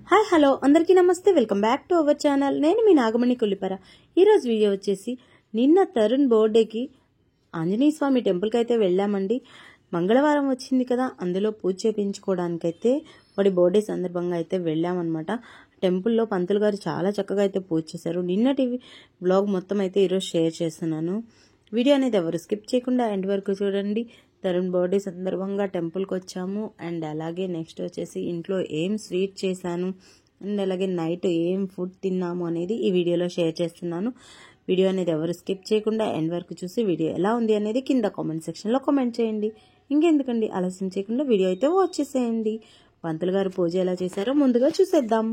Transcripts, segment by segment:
Hi hello అందరికీ నమస్తే, welcome back to our channel. నేను మీ నాగమణి కొల్లిపర. ఈరోజు వీడియో వచ్చేసి నిన్న తరుణ్ బర్త్డేకి ఆంజనేయ స్వామి టెంపుల్కి అయితే వెళ్ళామండి. మంగళవారం వచ్చింది కదా, అందులో పూజ చేయించుకోవడానికైతే వాడి బర్త్డే సందర్భంగా అయితే వెళ్ళామన్నమాట. టెంపుల్లో పంతులు గారు చాలా చక్కగా అయితే పూజ చేశారు. నిన్నటి బ్లాగ్ మొత్తం అయితే ఈరోజు షేర్ చేస్తున్నాను. వీడియో అనేది ఎవరు స్కిప్ చేయకుండా ఎండ్ వరకు చూడండి. తరుణ్ బర్త్డే సందర్భంగా టెంపుల్కి వచ్చాము. అండ్ అలాగే నెక్స్ట్ వచ్చేసి ఇంట్లో ఏం స్వీట్ చేశాను అండ్ అలాగే నైట్ ఏం ఫుడ్ తిన్నాము అనేది ఈ వీడియోలో షేర్ చేస్తున్నాను. వీడియో అనేది ఎవరు స్కిప్ చేయకుండా ఎండ్ వరకు చూసి వీడియో ఎలా ఉంది అనేది కింద కామెంట్ సెక్షన్లో కామెంట్ చేయండి. ఇంకెందుకండి ఆలస్యం చేయకుండా వీడియో అయితే వాచ్ చేసేయండి. పంతులు గారు పూజ ఎలా చేశారో ముందుగా చూసేద్దాం.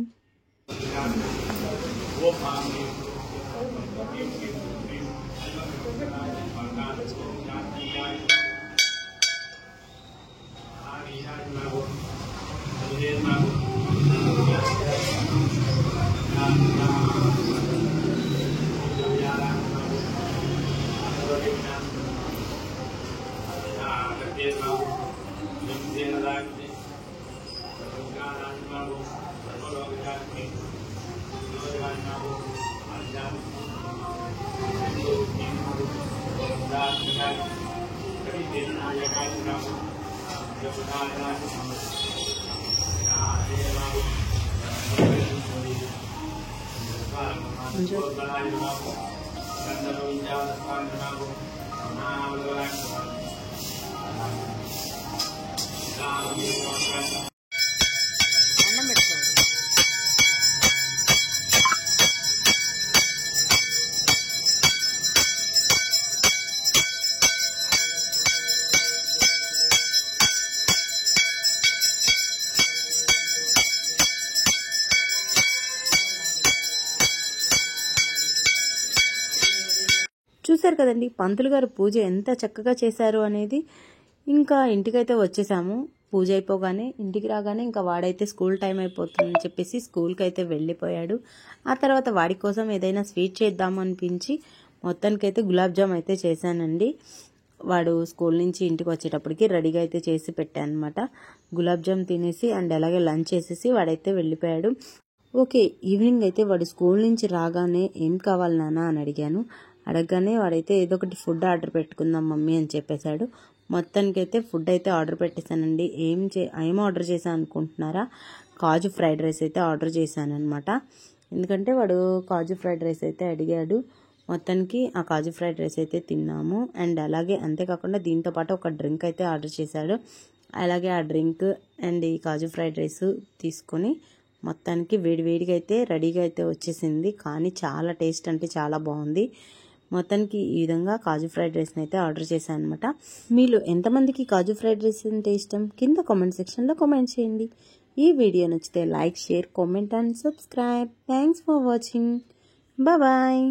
చూశారు కదండి పంతులు గారు పూజ ఎంత చక్కగా చేశారు అనేది. ఇంకా ఇంటికైతే వచ్చేసాము. పూజ అయిపోగానే ఇంటికి రాగానే ఇంకా వాడైతే స్కూల్ టైం అయిపోతుందని చెప్పేసి స్కూల్కి అయితే వెళ్ళిపోయాడు. ఆ తర్వాత వాడి కోసం ఏదైనా స్వీట్ చేద్దాం అనిపించి మొత్తానికైతే గులాబ్ జామ్ అయితే చేశానండి. వాడు స్కూల్ నుంచి ఇంటికి వచ్చేటప్పటికి రెడీగా అయితే చేసి పెట్టాను అనమాట. గులాబ్ జామ్ తినేసి అండ్ అలాగే లంచ్ చేసేసి వాడైతే వెళ్ళిపోయాడు. ఓకే, ఈవినింగ్ అయితే వాడు స్కూల్ నుంచి రాగానే ఏం కావాలి నాన్న అని అడిగాను. అడగగానే వాడైతే ఏదో ఒకటి ఫుడ్ ఆర్డర్ పెట్టుకుందాం మమ్మీ అని చెప్పేశాడు. మొత్తానికైతే ఫుడ్ అయితే ఆర్డర్ పెట్టేశానండి. ఏం ఆర్డర్ చేశాను అనుకుంటున్నారా? కాజు ఫ్రైడ్ రైస్ అయితే ఆర్డర్ చేశాను అనమాట. ఎందుకంటే వాడు కాజు ఫ్రైడ్ రైస్ అయితే అడిగాడు. మొత్తానికి ఆ కాజు ఫ్రైడ్ రైస్ అయితే తిన్నాము. అండ్ అలాగే అంతేకాకుండా దీంతో పాటు ఒక డ్రింక్ అయితే ఆర్డర్ చేశాడు. అలాగే ఆ డ్రింక్ అండ్ ఈ కాజు ఫ్రైడ్ రైస్ తీసుకొని మొత్తానికి వేడివేడిగా అయితే రెడీగా అయితే వచ్చేసింది. కానీ చాలా టేస్ట్ అంటే చాలా బాగుంది. మొత్తానికి ఈ విధంగా కాజు ఫ్రైడ్ రైస్ని అయితే ఆర్డర్ చేశాను అనమాట. మీలో ఎంతమందికి కాజు ఫ్రైడ్ రైస్ అంటే ఇష్టం కింద కామెంట్ సెక్షన్లో కామెంట్ చేయండి. ఈ వీడియో నచ్చితే like, share, comment and subscribe. Thanks for watching. Bye.